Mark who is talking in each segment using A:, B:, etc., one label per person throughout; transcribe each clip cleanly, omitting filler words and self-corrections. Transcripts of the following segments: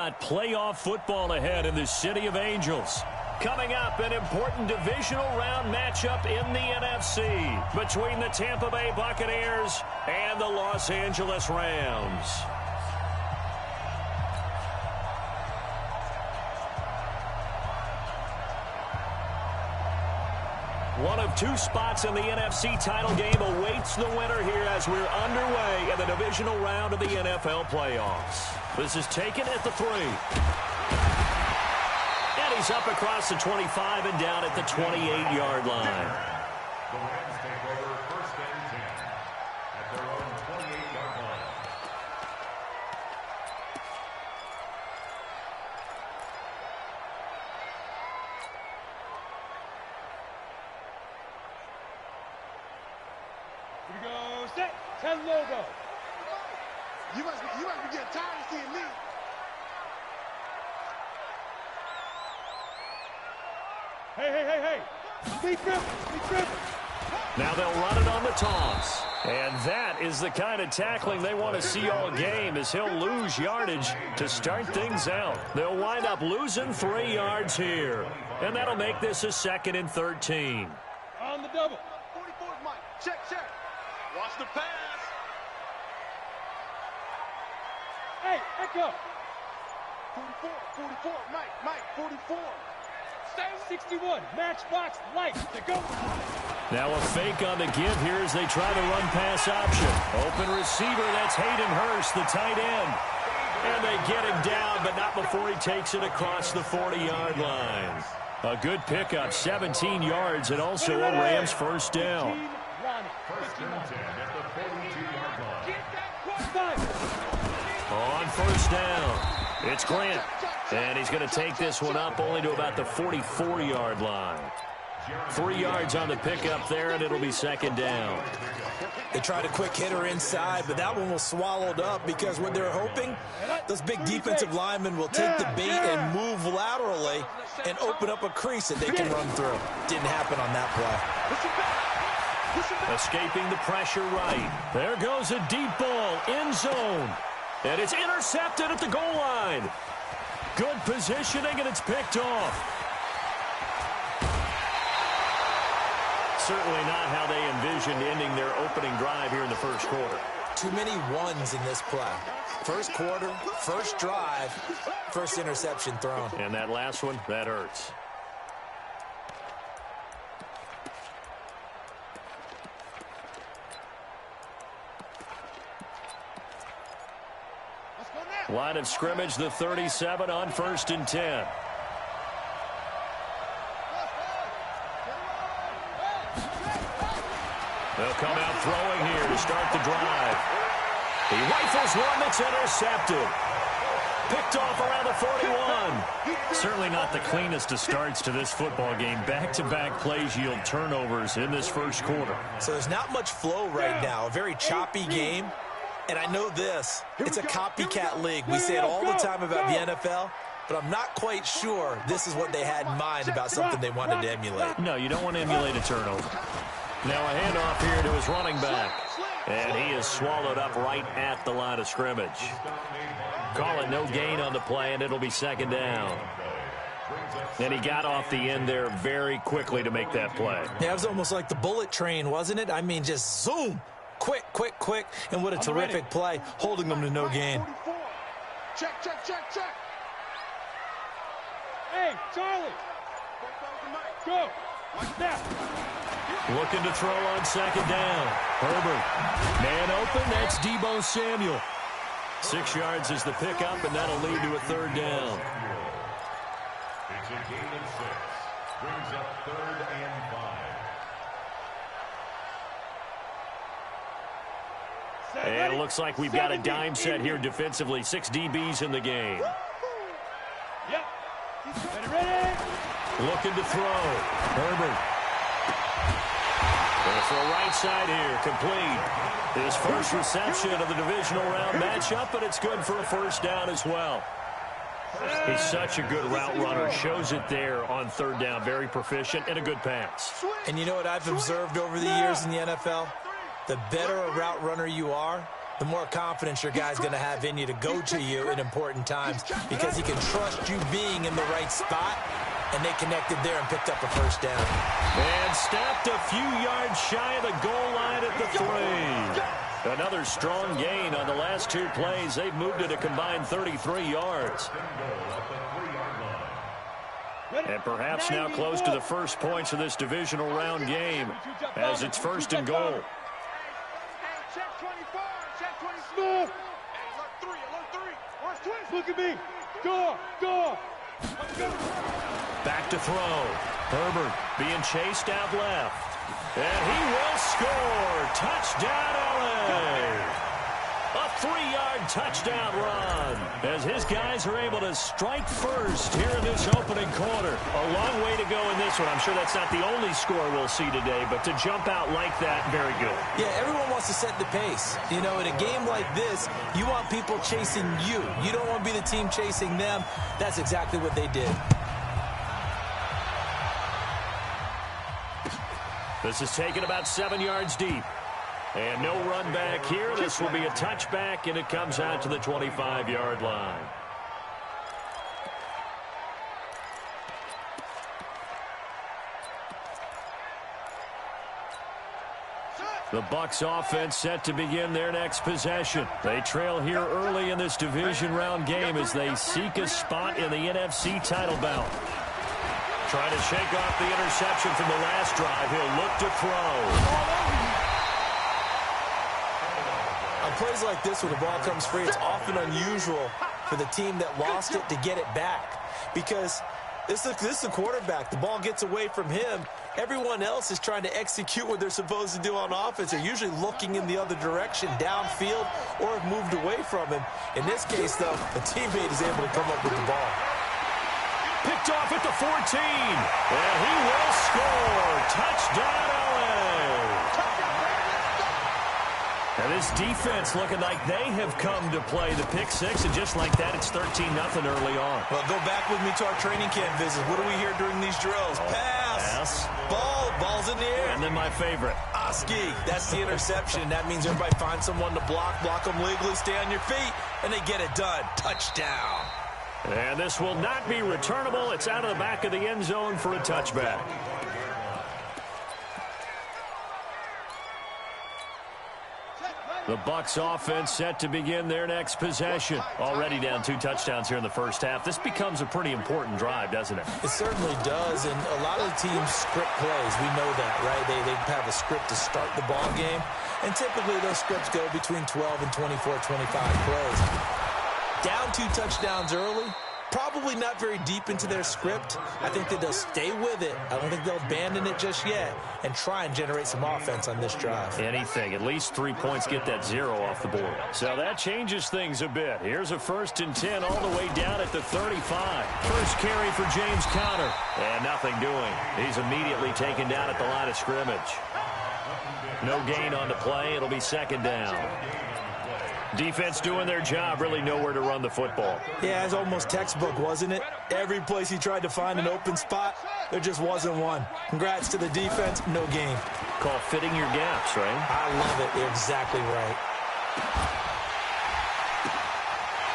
A: got playoff football ahead in the City of Angels. Coming up, an important divisional round matchup in the NFC between the Tampa Bay Buccaneers and the Los Angeles Rams. One of two spots in the NFC title game awaits the winner here as we're underway in the divisional round of the NFL playoffs. This is taken at the 3. And he's up across the 25 and down at the 28-yard line.
B: The Rams take over 1st and 10 at their own 28-yard line.
C: Here we go, set, 10 logo.
D: You must be getting tired of seeing me.
C: Hey. Speed dribble.
A: Now they'll run it on the toss. And that is the kind of tackling they want to see all game, as he'll lose yardage to start things out. They'll wind up losing 3 yards here. And that'll make this a 2nd and 13.
C: On the double.
D: 44, Mike. Check. Watch the pass.
C: Hey, echo.
D: 44, Mike, 44.
C: 61, matchbox light to go.
A: Now a fake on the give here as they try the run-pass option. Open receiver, that's Hayden Hurst, the tight end. And they get him down, but not before he takes it across the 40-yard line. A good pickup, 17 yards, and also a Rams first down.
B: 1st and 10 at the 42-yard line.
A: On first down, it's Grant. And he's going to take this one up only to about the 44-yard line. 3 yards on the pickup there, and it'll be 2nd down.
E: They tried a quick hitter inside, but that one was swallowed up because what they're hoping, those big defensive linemen will take the bait and move laterally and open up a crease that they can run through. Didn't happen on that play.
A: Escaping the pressure right. There goes a deep ball, end zone. And it's intercepted at the goal line. Good positioning, and it's picked off. Certainly not how they envisioned ending their opening drive here in the first quarter.
E: Too many ones in this play. First quarter, first drive, first interception thrown.
A: And that last one, that hurts. Line of scrimmage, the 37 on 1st and 10. They'll come out throwing here to start the drive. He rifles one that's intercepted. Picked off around the 41. Certainly not the cleanest of starts to this football game. Back-to-back plays yield turnovers in this first quarter.
E: So there's not much flow right now. A very choppy game. And I know this, it's a copycat league. We say it all the time about the NFL, but I'm not quite sure this is what they had in mind about something they wanted to emulate.
A: No, you don't want to emulate a turnover. Now a handoff here to his running back. And he is swallowed up right at the line of scrimmage. Call it no gain on the play, and it'll be 2nd down. And he got off the end there very quickly to make that play.
E: Yeah, it was almost like the bullet train, wasn't it? I mean, just zoom. Quick. And what a terrific play, holding them to no gain.
D: Check.
C: Hey, Charlie. Go. Now.
A: Looking to throw on 2nd down. Herbert. Man open, that's Deebo Samuel. 6 yards is the pickup, and that'll lead to a 3rd down.
B: It's a gain of 6. Brings up 3rd and 5.
A: And it looks like we've got a dime set here defensively. 6 DBs in the game.
C: Yep. Ready.
A: Looking to throw. Herbert. Going for a right side here. Complete. His first reception of the divisional round matchup, but it's good for a 1st down as well. He's such a good route runner. Shows it there on 3rd down. Very proficient and a good pass.
E: And you know what I've observed over the years in the NFL? The better a route runner you are, the more confidence your guy's going to have in you to go to you in important times because he can trust you being in the right spot, and they connected there and picked up a first down.
A: And stopped a few yards shy of the goal line at the 3. Another strong gain on the last 2 plays. They've moved it a combined 33 yards. And perhaps now close to the first points of this divisional round game as it's 1st and goal.
D: Check 24, check 24. Hey, alert 3. Where's twins?
C: Look at me. Go.
A: Back to throw. Herbert being chased out left. And he will score. Touchdown, LA. A 3-yard touchdown run as his guys are able to strike first here in this opening quarter. A long way to go in this one. I'm sure that's not the only score we'll see today, but to jump out like that, very good.
E: Yeah, everyone wants to set the pace. You know, in a game like this, you want people chasing you. You don't want to be the team chasing them. That's exactly what they did.
A: This is taken about 7 yards deep. And no run back here. This will be a touchback, and it comes out to the 25-yard line. The Bucs offense set to begin their next possession. They trail here early in this division round game as they seek a spot in the NFC title bout. Trying to shake off the interception from the last drive. He'll look to throw.
E: On plays like this where the ball comes free, it's often unusual for the team that lost it to get it back because this is a quarterback. The ball gets away from him. Everyone else is trying to execute what they're supposed to do on offense. They're usually looking in the other direction, downfield, or have moved away from him. In this case, though, a teammate is able to come up with the ball.
A: Picked off at the 14. And he will score. Touchdown, LA. And this defense looking like they have come to play the pick six, and just like that, it's 13-0 early on.
E: Well, go back with me to our training camp visit. What do we hear during these drills? Pass. Ball's in the air.
A: And then my favorite.
E: Oski. That's the interception. That means everybody finds someone to block them legally, stay on your feet, and they get it done. Touchdown.
A: And this will not be returnable. It's out of the back of the end zone for a touchback. The Bucs offense set to begin their next possession. Already down 2 touchdowns here in the first half. This becomes a pretty important drive, doesn't it?
E: It certainly does, and a lot of the teams script plays. We know that, right? They have a script to start the ball game, and typically those scripts go between 12 and 24, 25 plays. Down 2 touchdowns early, probably not very deep into their script. I think that they'll stay with it. I don't think they'll abandon it just yet and try and generate some offense on this drive.
A: Anything. At least 3 points, get that 0 off the board. So that changes things a bit. Here's a 1st and 10 all the way down at the 35. First carry for James Conner. And nothing doing. He's immediately taken down at the line of scrimmage. No gain on the play. It'll be 2nd down. Defense doing their job, really nowhere to run the football.
E: Yeah, it's almost textbook, wasn't it? Every place he tried to find an open spot, there just wasn't one. Congrats to the defense, no gain.
A: Call fitting your gaps, right?
E: I love it. You're exactly right.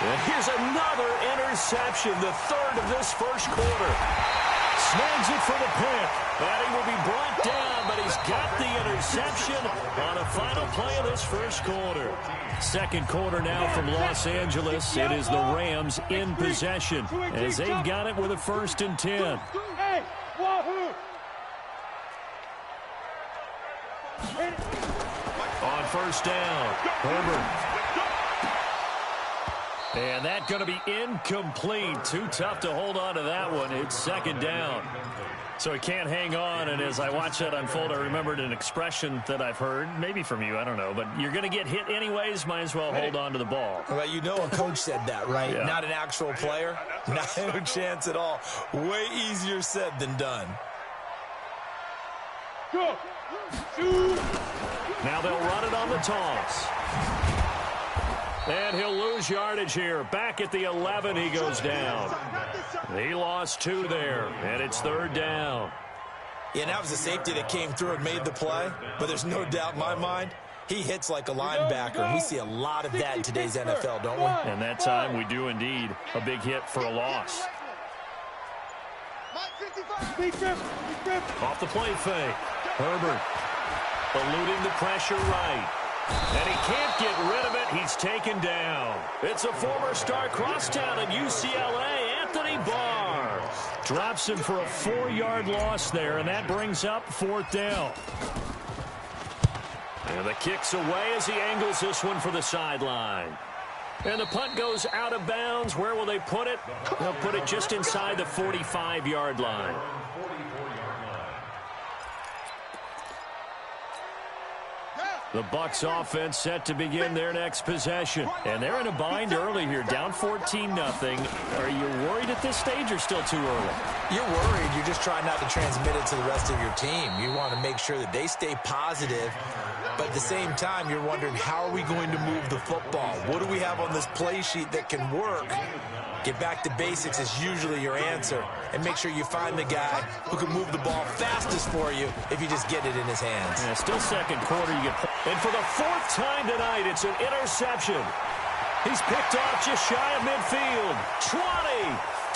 A: And here's another interception, the 3rd of this first quarter. Snags it for the pick. And he will be brought down, but he's got the interception on a final play of this first quarter. 2nd quarter now from Los Angeles. It is the Rams in possession as they've got it with a 1st and 10.
C: Hey, wahoo!
A: On 1st down, Herbert. And that's going to be incomplete. Too tough to hold on to that one. It's 2nd down. So he can't hang on, and as I watch that unfold, I remembered an expression that I've heard, maybe from you, I don't know, but you're going to get hit anyways, might as well hold on to the ball.
E: Well, you know a coach said that, right?
A: Yeah.
E: Not an actual player. No chance at all. Way easier said than done.
C: Go! Shoot!
A: Now they'll run it on the toss. And he'll lose yardage here. Back at the 11, he goes down. He lost 2 there, and it's 3rd down.
E: Yeah, that was a safety that came through and made the play, but there's no doubt in my mind He hits like a linebacker, and we see a lot of that in today's NFL, don't we?
A: And that time we do indeed. A big hit for a loss. Off the play fake. Herbert eluding the pressure right. And he can't get rid of it. He's taken down. It's a former star crosstown at UCLA, Anthony Barr. Drops him for a 4-yard loss there, and that brings up 4th down. And the kick's away as he angles this one for the sideline. And the punt goes out of bounds. Where will they put it? They'll put it just inside the 45-yard line. The Bucs offense set to begin their next possession. And they're in a bind early here, down 14-0. Are you worried at this stage or still too early?
E: You're worried. You're just trying not to transmit it to the rest of your team. You want to make sure that they stay positive. But at the same time, you're wondering, how are we going to move the football? What do we have on this play sheet that can work? Get back to basics is usually your answer. And make sure you find the guy who can move the ball fastest for you if you just get it in his hands.
A: Yeah, still second quarter. And for the 4th time tonight, it's an interception. He's picked off just shy of midfield. 20,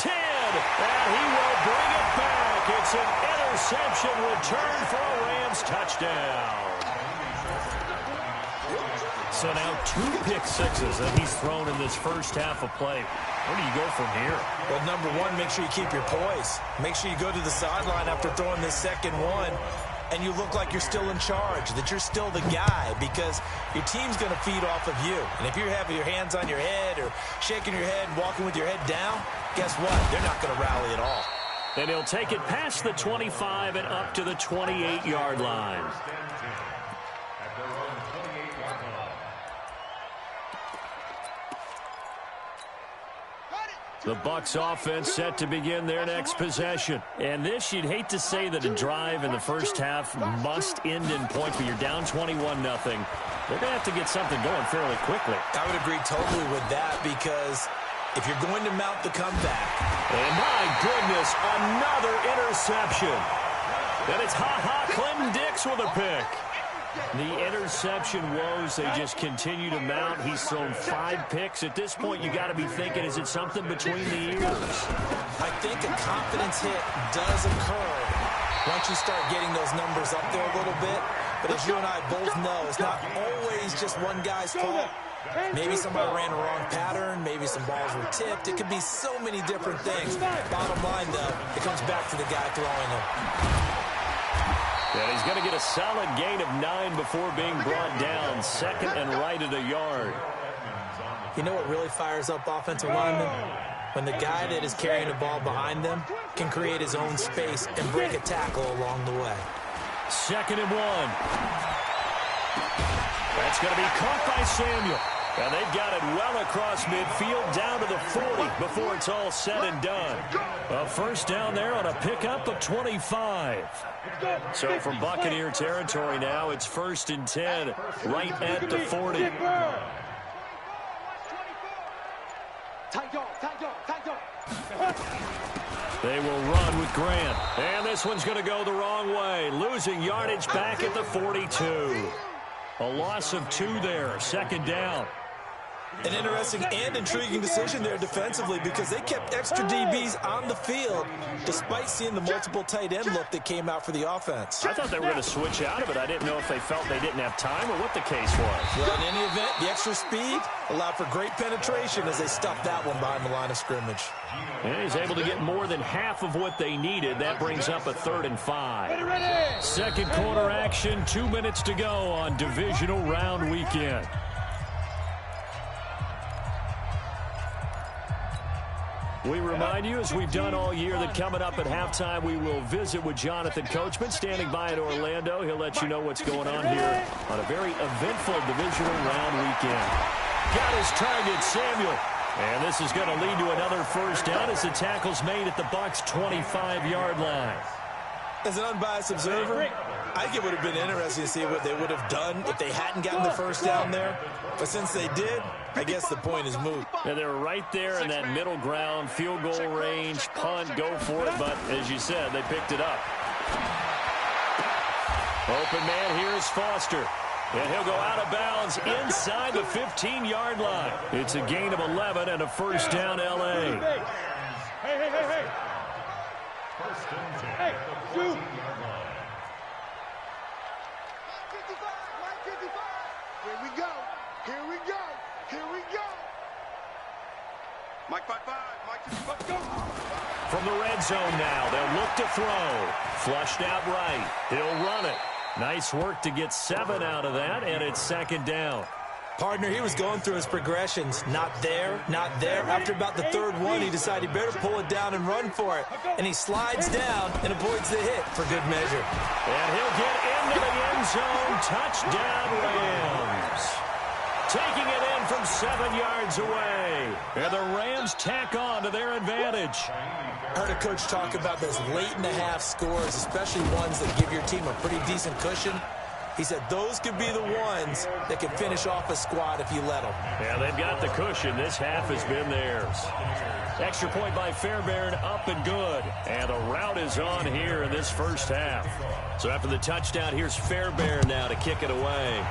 A: 10, and he will bring it back. It's an interception return for a Rams touchdown. So now 2 pick sixes that he's thrown in this first half of play. Where do you go from here?
E: Well, number one, make sure you keep your poise. Make sure you go to the sideline after throwing this second one, and you look like you're still in charge, that you're still the guy, because your team's going to feed off of you. And if you're having your hands on your head or shaking your head and walking with your head down, guess what? They're not going to rally at all.
A: And he'll take it past the 25 and up to the 28-yard line. The Bucs offense set to begin their next possession. And this, you'd hate to say that a drive in the first half must end in points, but you're down 21-0. They're going to have to get something going fairly quickly.
E: I would agree totally with that, because if you're going to mount the comeback.
A: And my goodness, another interception. And it's Clinton Dix with a pick. The interception woes, they just continue to mount. He's thrown 5 picks. At this point, you got to be thinking, is it something between the ears?
E: I think a confidence hit does occur once you start getting those numbers up there a little bit. But as you and I both know, it's not always just one guy's fault. Maybe somebody ran a wrong pattern. Maybe some balls were tipped. It could be so many different things. Bottom line, though, it comes back to the guy throwing them.
A: And he's going to get a solid gain of 9 before being brought down. 2nd and right at a yard.
E: You know what really fires up offensive linemen? When the guy that is carrying the ball behind them can create his own space and break a tackle along the way.
A: 2nd and 1. That's going to be caught by Samuel. And they've got it well across midfield down to the 40 before it's all said and done. A first down there on a pickup of 25. So from Buccaneer territory now, it's 1st and 10 right at the 40. They will run with Grant. And this one's going to go the wrong way. Losing yardage back at the 42. A loss of 2 there. 2nd down.
E: An interesting and intriguing decision there defensively, because they kept extra DBs on the field despite seeing the multiple tight end look that came out for the offense.
A: I thought they were going to switch out of it. I didn't know if they felt they didn't have time or what the case was.
E: Well, in any event, the extra speed allowed for great penetration as they stuffed that one behind the line of scrimmage.
A: And he's able to get more than half of what they needed. That brings up a 3rd and 5. Second quarter action, 2 minutes to go on divisional round weekend. We remind you, as we've done all year, that coming up at halftime, we will visit with Jonathan Coachman, standing by in Orlando. He'll let you know what's going on here on a very eventful divisional round weekend. Got his target, Samuel. And this is going to lead to another first down as the tackle's made at the Bucs' 25-yard line.
E: As an unbiased observer, I think it would have been interesting to see what they would have done if they hadn't gotten the first down there. But since they did, I guess the point is moot.
A: Yeah, they were right there in that middle ground, field goal range, punt, go for it. But as you said, they picked it up. Open man here is Foster. And he'll go out of bounds inside the 15-yard line. It's a gain of 11 and a first down, L.A.
C: Hey, hey, hey, hey.
B: First and 10
C: Hey,
B: at the
C: shoot.
B: 14-yard line.
D: Here we go. Here we go. Here we go. Mike 5-5. Mike 55. Go.
A: From the red zone now, they'll look to throw. Flushed out right. He'll run it. Nice work to get 7 out of that, and it's second down.
E: Partner, he was going through his progressions. Not there, not there. After about the third one, he decided he better pull it down and run for it. And he slides down and avoids the hit for good measure.
A: And he'll get into the end zone. Touchdown, Rams. Taking it in from 7 yards away. And the Rams tack on to their advantage.
E: I heard a coach talk about those late-in-the-half scores, especially ones that give your team a pretty decent cushion. He said those could be the ones that can finish off a squad if you let them.
A: Yeah, they've got the cushion. This half has been theirs. Extra point by Fairbairn, up and good. And the route is on here in this first half. So after the touchdown, here's Fairbairn now to kick it away.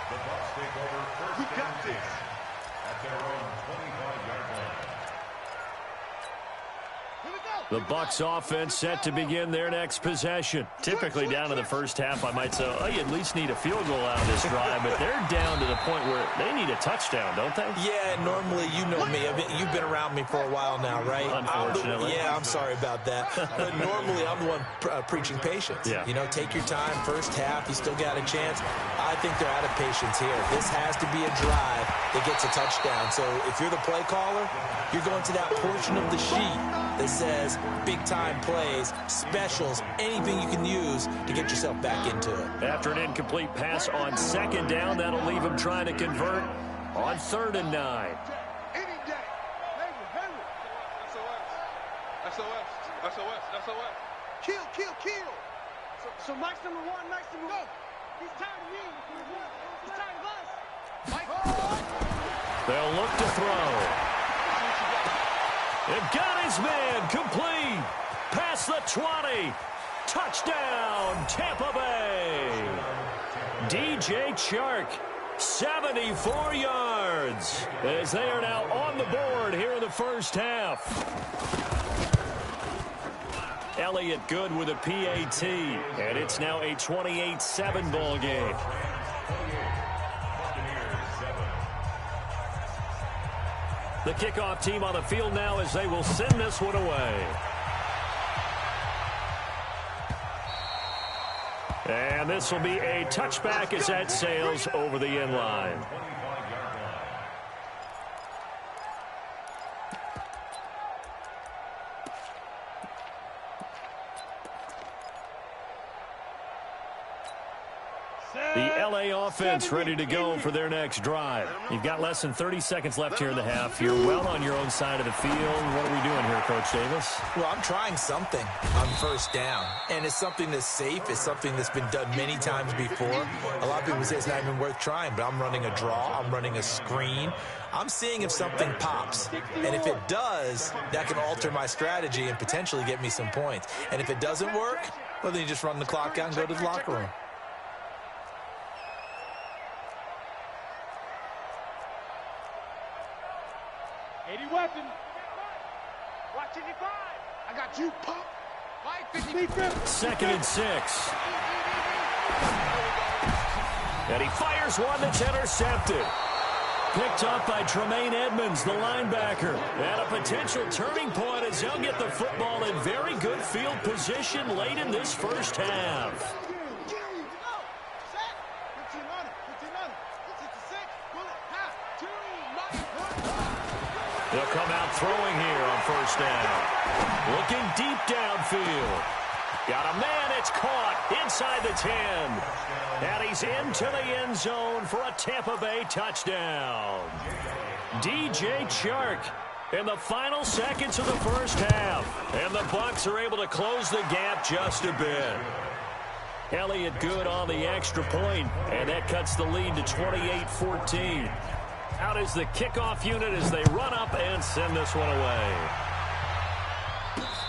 B: The Bucs take over first and 10 at their own 25-yard line.
A: The Bucs offense set to begin their next possession. Typically down in the first half, I might say, oh, you at least need a field goal out of this drive, but they're down to the point where they need a touchdown, don't they?
E: Yeah, normally, you know me. You've been around me for a while now, right?
A: Unfortunately.
E: I'm sorry about that. But normally, I'm the one preaching patience.
A: Yeah.
E: You know, take your time. First half, you still got a chance. I think they're out of patience here. This has to be a drive that gets a touchdown. So if you're the play caller, you're going to that portion of the sheet that says big-time plays, specials, anything you can use to get yourself back into it.
A: After an incomplete pass on second down, that'll leave him trying to convert on 3rd and 9.
D: Any day. SOS. Kill. So Mike's number 1, Mike's number 1. He's tired of me. He's tired of us. Mike.
A: They'll look to throw. They've got his man complete. Past the 20. Touchdown, Tampa Bay. DJ Chark, 74 yards, as they are now on the board here in the first half. Elliott good with a PAT, and it's now a 28-7 ball game. The kickoff team on the field now as they will send this one away. And this will be a touchback as that sails over the end line. The LA offense ready to go for their next drive. You've got less than 30 seconds left here in the half. You're well on your own side of the field. What are we doing here, Coach Davis?
E: Well, I'm trying something on first down, and it's something that's safe. It's something that's been done many times before. A lot of people say it's not even worth trying, but I'm running a draw. I'm running a screen. I'm seeing if something pops, and if it does, that can alter my strategy and potentially get me some points. And if it doesn't work, well, then you just run the clock out and go to the locker room.
C: Weapon.
D: Watch 55. I got you, pop. Mike 50.
A: 2nd and 6. And he fires one that's intercepted. Picked up by Tremaine Edmonds, the linebacker. And a potential turning point as they'll get the football in very good field position late in this first half. They'll come out throwing here on first down. Looking deep downfield. Got a man, it's caught inside the 10. And he's into the end zone for a Tampa Bay touchdown. DJ Chark in the final seconds of the first half. And the Bucs are able to close the gap just a bit. Elliott good on the extra point, and that cuts the lead to 28-14. Out is the kickoff unit as they run up and send this one away.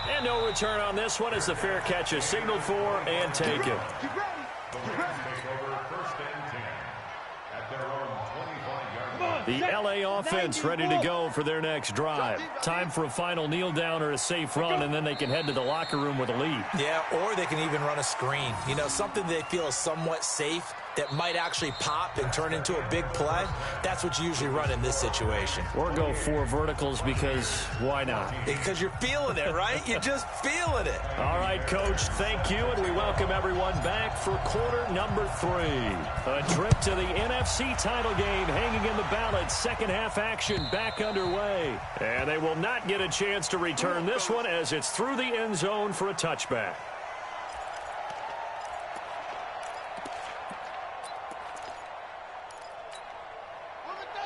A: And no return on this one as the fair catch is signaled for and taken.
B: The Rams take over first and 10 at their own 25-yard line.
A: The L.A. offense ready to go for their next drive. Time for a final kneel down or a safe run, and then they can head to the locker room with a lead.
E: Yeah, or they can even run a screen. You know, something they feel is somewhat safe that might actually pop and turn into a big play. That's what you usually run in this situation.
A: Or go 4 verticals because why not?
E: Because you're feeling it, right? You're just feeling it.
A: All right, Coach, thank you, and we welcome everyone back for quarter number 3. A trip to the NFC title game hanging in the balance. Second half action back underway. And they will not get a chance to return this one as it's through the end zone for a touchback.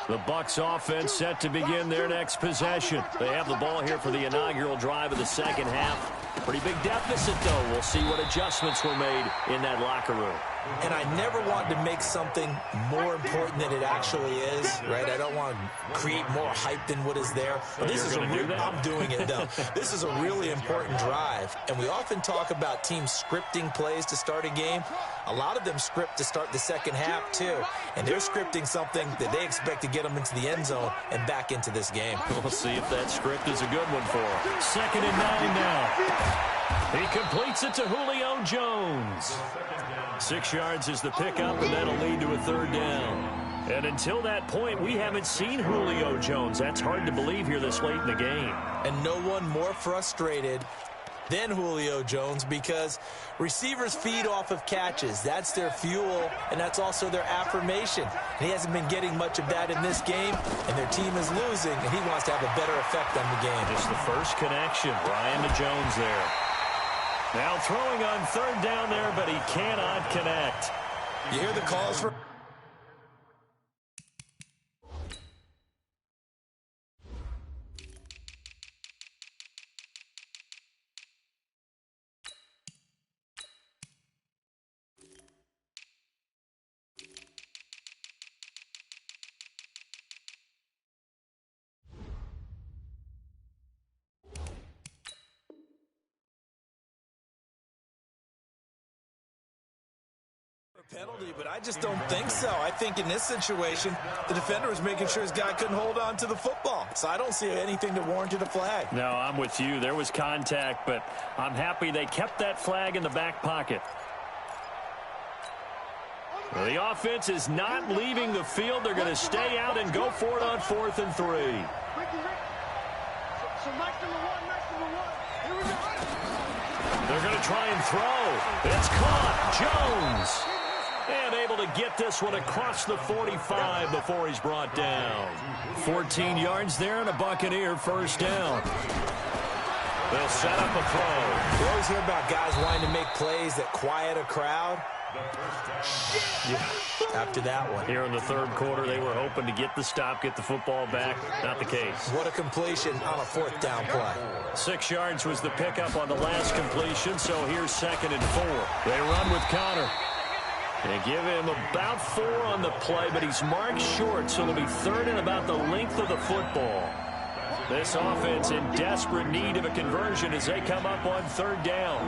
A: The Bucs offense set to begin their next possession. They have the ball here for the inaugural drive of the second half. Pretty big deficit, though. We'll see what adjustments were made in that locker room.
E: And I never want to make something more important than it actually is, right? I don't want to create more hype than what is there. But this is I'm doing it, though. This is a really important drive. And we often talk about teams scripting plays to start a game. A lot of them script to start the second half, too. And they're scripting something that they expect to get them into the end zone and back into this game.
A: We'll see if that script is a good one for them. 2nd and 9 now. He completes it to Julio Jones. 6 yards is the pickup, and that'll lead to a 3rd down. And until that point, we haven't seen Julio Jones. That's hard to believe here this late in the game.
E: And no one more frustrated than Julio Jones because receivers feed off of catches. That's their fuel, and that's also their affirmation. And he hasn't been getting much of that in this game, and their team is losing, and he wants to have a better effect on the game.
A: Just the first connection. Ryan to Jones there. Now throwing on 3rd down there, but he cannot connect.
E: You hear the calls for... penalty, but I just don't think so. I think in this situation, the defender was making sure his guy couldn't hold on to the football. So I don't see anything that warranted a flag.
A: No, I'm with you. There was contact, but I'm happy they kept that flag in the back pocket. Well, the offense is not leaving the field. They're going to stay out and go for it on 4th and 3. They're going to try and throw. It's caught. Jones. And able to get this one across the 45 before he's brought down. 14 yards there and a Buccaneer 1st down. They'll set up a throw.
E: You always hear about guys wanting to make plays that quiet a crowd. Yeah, after that one.
A: Here in the 3rd quarter, they were hoping to get the stop, get the football back. Not the case.
E: What a completion on a 4th down play.
A: 6 yards was the pickup on the last completion, so here's 2nd and 4. They run with Connor. They give him about 4 on the play, but he's marked short, so it'll be 3rd and about the length of the football. This offense in desperate need of a conversion as they come up on 3rd down.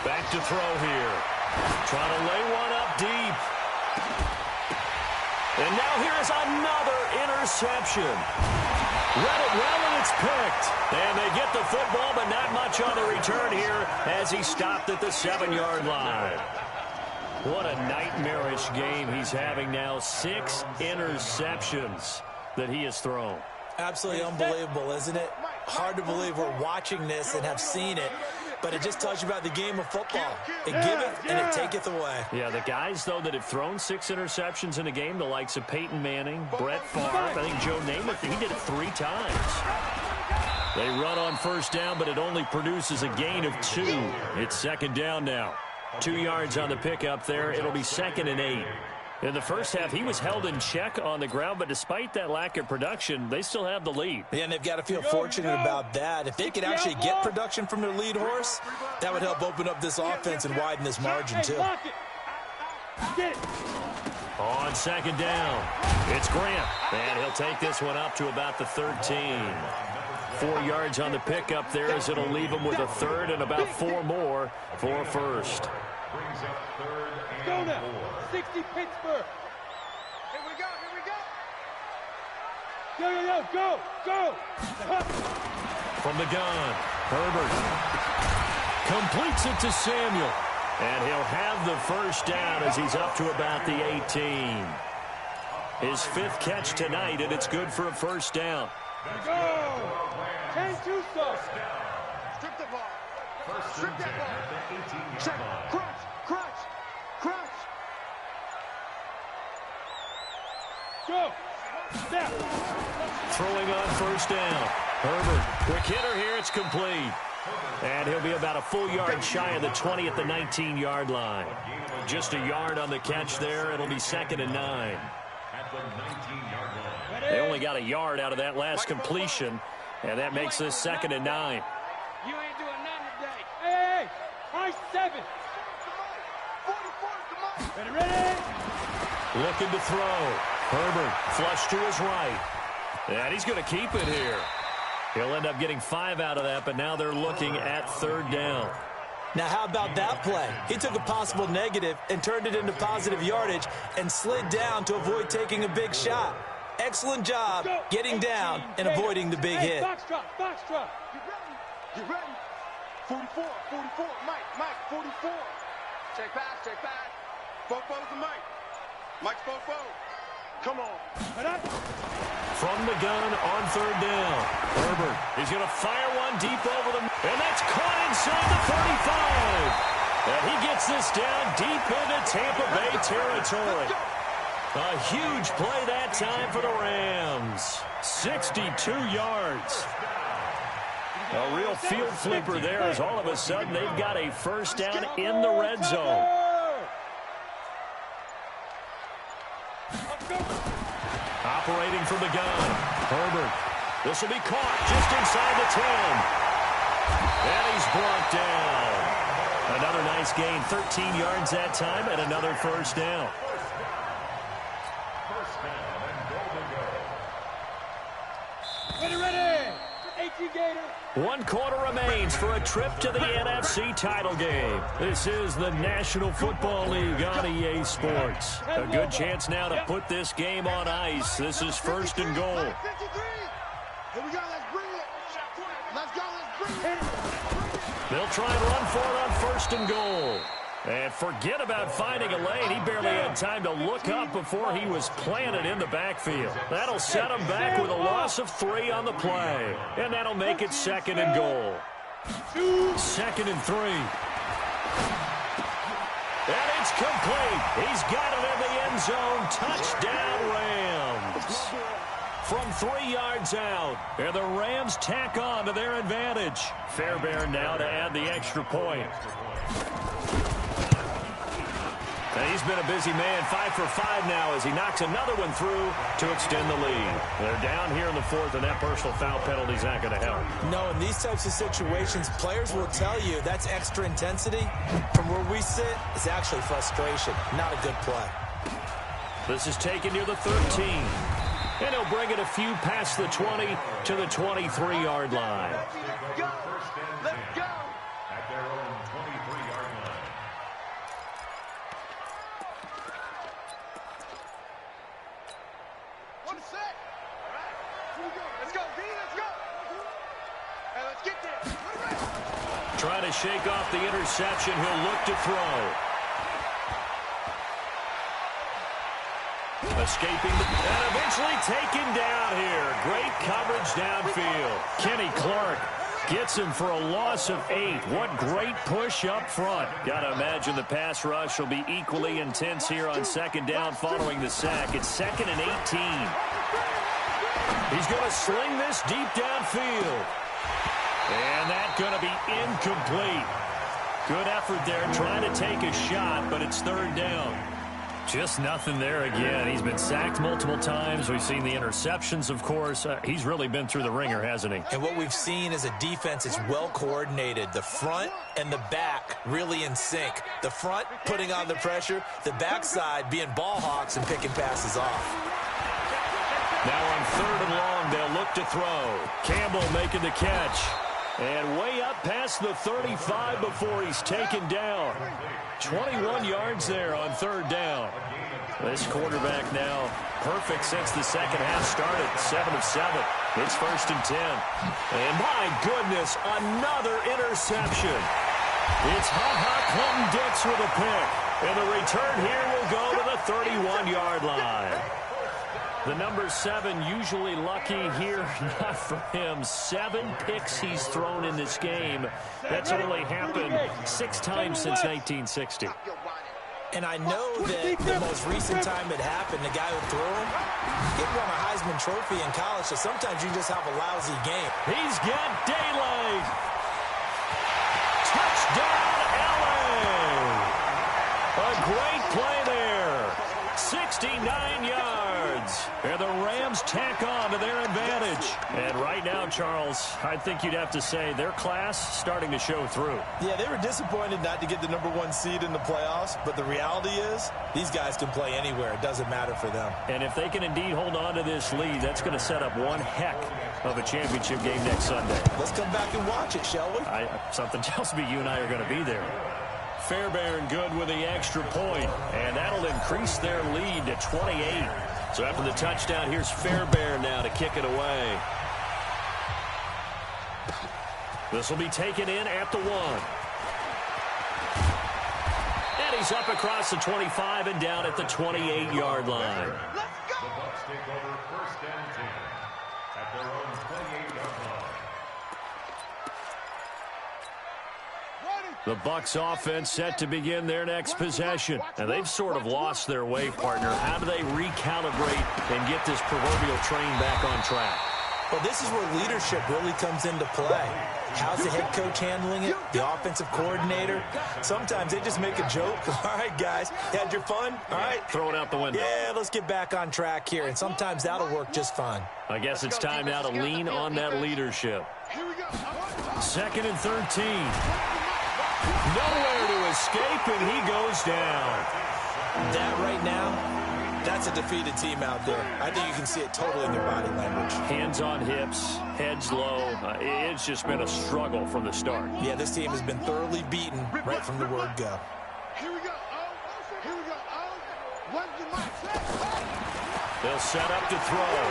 A: Back to throw here. Trying to lay one up deep. And now here's another interception. Read it well, and it's picked. And they get the football, but not much on the return here as he stopped at the 7-yard line. What a nightmarish game he's having now. 6 interceptions that he has thrown.
E: Absolutely unbelievable, isn't it? Hard to believe we're watching this and have seen it. But it just tells you about the game of football. It giveth and it taketh away.
A: Yeah, the guys, though, that have thrown 6 interceptions in a game, the likes of Peyton Manning, Brett Favre, I think Joe Namath, he did it 3 times. They run on 1st down, but it only produces a gain of 2. It's 2nd down now. 2 yards on the pickup there. It'll be 2nd and 8. In the first half, he was held in check on the ground, but despite that lack of production, they still have the lead.
E: Yeah, and they've got to feel fortunate about that. If they could actually get production from their lead horse, that would help open up this offense and widen this margin, too.
A: On second down, it's Grant, and he'll take this one up to about the 13. 4 yards on the pickup there as it'll leave him with a third and about 4 more for first.
B: Brings up third
C: Go
B: and
C: now.
B: 4.
C: 60 Pittsburgh.
D: Here we go, here we go.
C: Go.
A: From the gun, Herbert completes it to Samuel. And he'll have the first down as he's up to about the 18. His 5th catch tonight, and it's good for a first down.
C: Go. 10-2 so.
D: Strip the ball.
B: First
D: Strip
B: and
D: that
B: 10
D: ball.
B: at the 18-yard
D: Check.
B: line.
D: Crunch.
C: Go. Snap.
A: Throwing on first down. Herbert, quick hitter here, it's complete. And he'll be about a full yard shy of the 20 at the 19-yard line. Just a yard on the catch there. It'll be 2nd and 9.
B: At the 19-yard line.
A: They only got a yard out of that last completion, and that makes this 2nd and 9.
D: You ain't doing nothing today.
C: Hey. High 7.
D: 44 is the mic.
C: Ready.
A: Looking to throw. Herbert, flush to his right. And he's going to keep it here. He'll end up getting 5 out of that, but now they're looking at 3rd down.
E: Now, how about that play? He took a possible negative and turned it into positive yardage and slid down to avoid taking a big shot. Excellent job getting down and avoiding the big hit.
C: Box drop.
D: You ready? 44, Mike, 44. Check pass. Fofo's the Mike. Mike's Fofo. Come on.
A: From the gun on 3rd down. Herbert is going to fire one deep over the... And that's caught inside the 35. And he gets this down deep into Tampa Bay territory. A huge play that time for the Rams. 62 yards. A real field flipper there as all of a sudden they've got a first down in the red zone. Operating from the gun, Herbert. This will be caught just inside the 10. And he's brought down. Another nice gain, 13 yards that time, and another first down.
B: First down and goal to go.
C: Ready. 18 Gator.
A: 1 quarter remains for a trip to the NFC title game. This is the National Football League on EA Sports. A good chance now to put this game on ice. This is 1st and goal.
D: 53. Here we go, let's bring it. Let's bring it.
A: They'll try and run for it on 1st and goal. And forget about finding a lane. He barely had time to look up before he was planted in the backfield. That'll set him back with a loss of 3 on the play. And that'll make it 2nd and goal. 2nd and 3. And it's complete. He's got it in the end zone. Touchdown, Rams. From 3 yards out. And the Rams tack on to their advantage. Fairbairn now to add the extra point. And he's been a busy man, 5 for 5 now as he knocks another one through to extend the lead. They're down here in the 4th, and that personal foul penalty is not going to help.
E: No, in these types of situations, players will tell you that's extra intensity. From where we sit, it's actually frustration, not a good play.
A: This is taken near the 13. And he'll bring it a few past the 20 to the 23-yard line.
D: Let's go.
B: At their own 23-yard line.
D: One set. All right. Here we go. Let's go, D. Let's go. Hey, let's get there.
A: Trying to shake off the interception. He'll look to throw. Escaping and eventually taken down here. Great coverage downfield. Kenny Clark gets him for a loss of 8. What great push up front. Got to imagine the pass rush will be equally intense here on 2nd down following the sack. It's 2nd and 18. He's going to sling this deep downfield. And that's going to be incomplete. Good effort there trying to take a shot, but it's 3rd down. Just nothing there again. He's been sacked multiple times. We've seen the interceptions, of course. He's really been through the ringer, hasn't he?
E: And what we've seen is a defense is well coordinated. The front and the back really in sync. The front putting on the pressure, the backside being ball hawks and picking passes off.
A: Now on 3rd and long, they'll look to throw. Campbell making the catch. And way up past the 35 before he's taken down. 21 yards there on 3rd down. This quarterback now perfect since the second half started. 7 of 7. It's 1st and 10. And my goodness, another interception. It's Clinton Dix with a pick. And the return here will go to the 31-yard line. The number 7 usually lucky here, not for him. 7 picks he's thrown in this game. That's only happened 6 times since 1960.
E: And I know that the most recent time it happened, the guy who threw him, he won a Heisman Trophy in college, so sometimes you just have a lousy game.
A: He's got daylight. Touchdown, LA. A great play there. 69 yards. And the Rams tack on to their advantage. And right now, Charles, I think you'd have to say their class starting to show through.
E: Yeah, they were disappointed not to get the number 1 seed in the playoffs, but the reality is these guys can play anywhere. It doesn't matter for them.
A: And if they can indeed hold on to this lead, that's going to set up one heck of a championship game next Sunday.
E: Let's come back and watch it, shall we?
A: Something tells me you and I are going to be there. Fairbairn good with the extra point, and that'll increase their lead to 28. So after the touchdown, here's Fairbairn now to kick it away. This will be taken in at the 1. And he's up across the 25 and down at the 28-yard line.
B: The Bucs take over 1st and 10 at their own 28-yard line.
A: The Bucs offense set to begin their next possession. And they've sort of lost their way, partner. How do they recalibrate and get this proverbial train back on track?
E: Well, this is where leadership really comes into play. How's the head coach handling it? The offensive coordinator? Sometimes they just make a joke. All right, guys, you had your fun? All right.
A: Throw it out the window.
E: Yeah, let's get back on track here. And sometimes that'll work just fine.
A: I guess it's time now to lean on that leadership. 2nd and 13. Nowhere to escape, and he goes down.
E: That right now, that's a defeated team out there. I think you can see it totally in their body language.
A: Hands on hips, heads low. It's just been a struggle from the start.
E: Yeah, this team has been thoroughly beaten right from the word go.
D: Here we go. Here we go.
A: They'll set up to throw.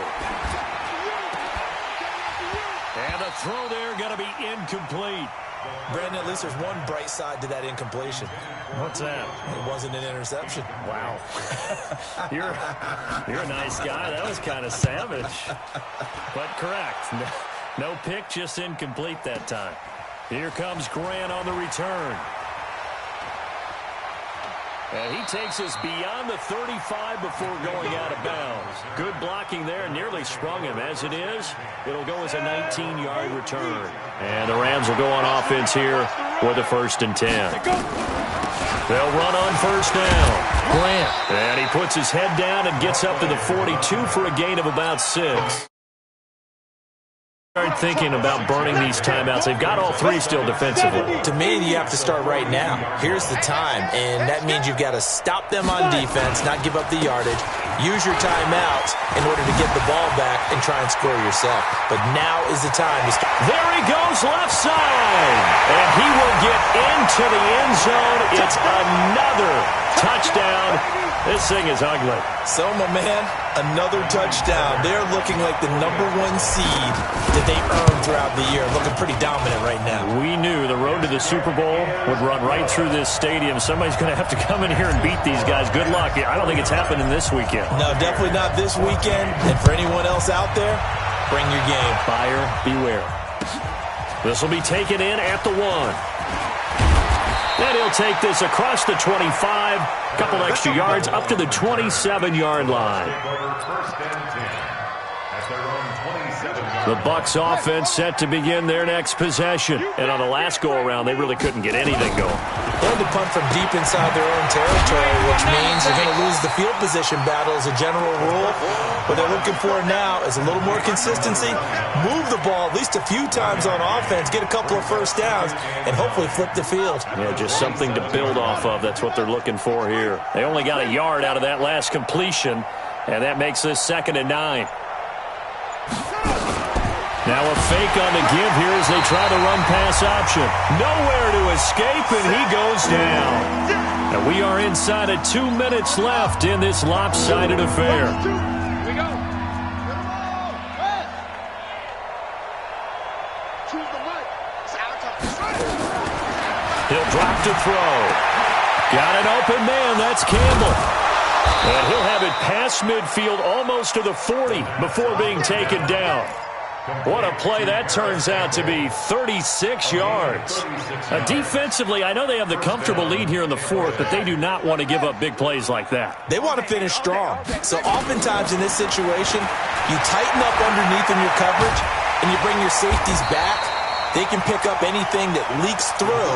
A: And the throw there going to be incomplete.
E: Brandon, at least there's one bright side to that incompletion.
A: What's that?
E: It wasn't an interception.
A: Wow. You're a nice guy. That was kind of savage. But correct. No pick, just incomplete that time. Here comes Grant on the return. And he takes us beyond the 35 before going out of bounds. Good blocking there, nearly sprung him. As it is, it'll go as a 19-yard return. And the Rams will go on offense here with a 1st and 10. They'll run on 1st down. Grant. And he puts his head down and gets up to the 42 for a gain of about 6. Start thinking about burning these timeouts. They've got all 3 still defensively.
E: To me, you have to start right now. Here's the time, and that means you've got to stop them on defense, not give up the yardage, use your timeouts in order to get the ball back and try and score yourself. But now is the time to start.
A: There he goes, left side, and he will get into the end zone. It's another touchdown. This thing is ugly.
E: So, my man, another touchdown. They're looking like the number 1 seed that they earned throughout the year. Looking pretty dominant right now.
A: We knew the road to the Super Bowl would run right through this stadium. Somebody's going to have to come in here and beat these guys. Good luck. I don't think it's happening this weekend.
E: No, definitely not this weekend. And for anyone else out there, bring your game.
A: Buyer beware. This will be taken in at the 1. And he'll take this across the 25, couple extra yards up to the 27-yard line. The Bucs offense set to begin their next possession. And on the last go-around, they really couldn't get anything going.
E: They had to punt from deep inside their own territory, which means they're going to lose the field position battle as a general rule. What they're looking for now is a little more consistency, move the ball at least a few times on offense, get a couple of first downs, and hopefully flip the field.
A: Yeah, just something to build off of. That's what they're looking for here. They only got a yard out of that last completion, and that makes this 2nd and 9. Now a fake on the give here as they try the run-pass option. Nowhere to escape, and he goes down. And we are inside of 2 minutes left in this lopsided affair.
D: Here we go.
A: He'll drop to throw. Got an open man. That's Campbell. And he'll have it past midfield almost to the 40 before being taken down. What a play that turns out to be, 36 yards. Defensively, I know they have the comfortable lead here in the 4th, but they do not want to give up big plays like that.
E: They want to finish strong. So oftentimes in this situation, you tighten up underneath in your coverage, and you bring your safeties back. They can pick up anything that leaks through.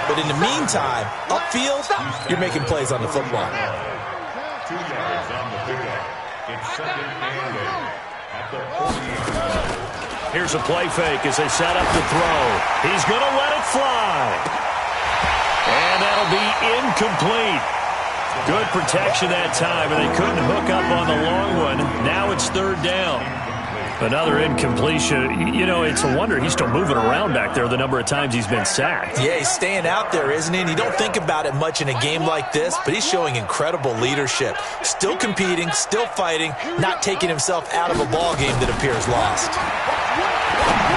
E: But in the meantime, upfield, you're making plays on the football.
B: 2 yards on the pickup. It's 2nd and 8 at the 48.
A: Here's a play fake as they set up to throw. He's going to let it fly. And that'll be incomplete. Good protection that time, and they couldn't hook up on the long one. Now it's 3rd down. Another incompletion. You know, it's a wonder he's still moving around back there the number of times he's been sacked.
E: Yeah, he's staying out there, isn't he? And you don't think about it much in a game like this, but he's showing incredible leadership. Still competing, still fighting, not taking himself out of a ball game that appears lost.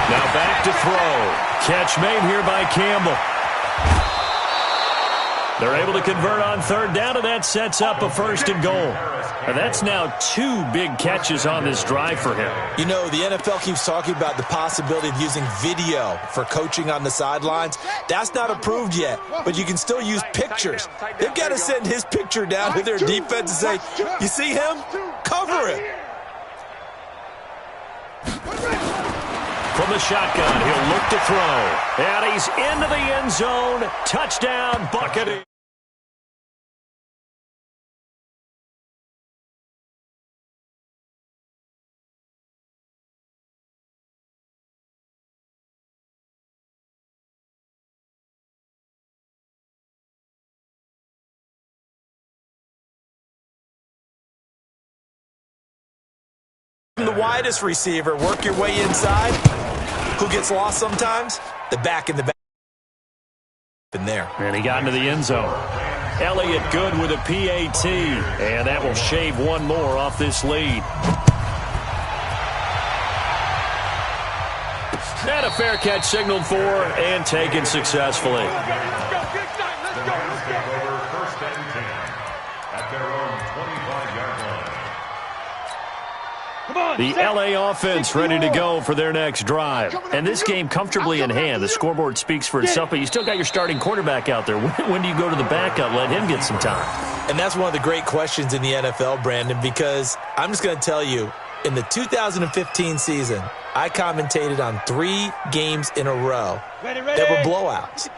A: Now back to throw. Catch made here by Campbell. They're able to convert on 3rd down, and that sets up a 1st and goal. And that's now 2 big catches on this drive for him.
E: You know, the NFL keeps talking about the possibility of using video for coaching on the sidelines. That's not approved yet, but you can still use pictures. They've got to send his picture down to their defense and say, you see him? Cover it.
A: From the shotgun, he'll look to throw. And he's into the end zone. Touchdown, Buccaneers.
E: The widest receiver, work your way inside. Who gets lost sometimes? The back in the back. In there.
A: And he got into the end zone. Elliott good with a PAT. And that will shave one more off this lead. And a fair catch signaled for and taken successfully. The LA offense ready to go for their next drive. And this game comfortably in hand. The scoreboard speaks for itself, but you still got your starting quarterback out there. When do you go to the backup, let him get some time?
E: And that's one of the great questions in the NFL, Brandon, because I'm just going to tell you, in the 2015 season, I commentated on 3 games in a row that were blowouts.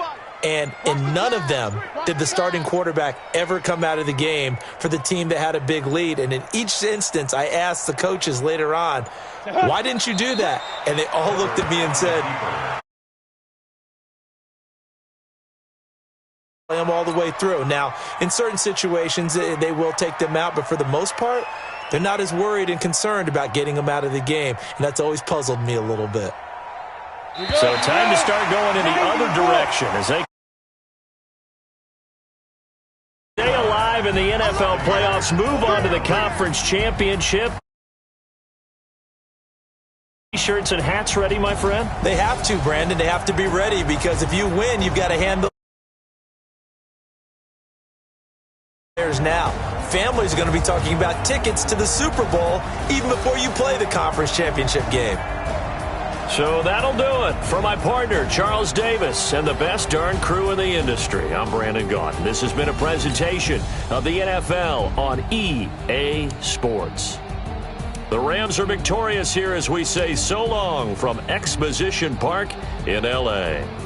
E: And in none of them did the starting quarterback ever come out of the game for the team that had a big lead. And in each instance, I asked the coaches later on, why didn't you do that? And they all looked at me and said, play them all the way through. Now, in certain situations, they will take them out. But for the most part, they're not as worried and concerned about getting them out of the game. And that's always puzzled me a little bit.
A: So time to start going in the other direction as they stay alive in the NFL playoffs, move on to the conference championship. T-shirts and hats ready, my friend?
E: They have to, Brandon. They have to be ready because if you win, you've got to handle players now. Families are going to be talking about tickets to the Super Bowl even before you play the conference championship game.
A: So that'll do it. For my partner, Charles Davis, and the best darn crew in the industry, I'm Brandon Gaudin. This has been a presentation of the NFL on EA Sports. The Rams are victorious here as we say so long from Exposition Park in L.A.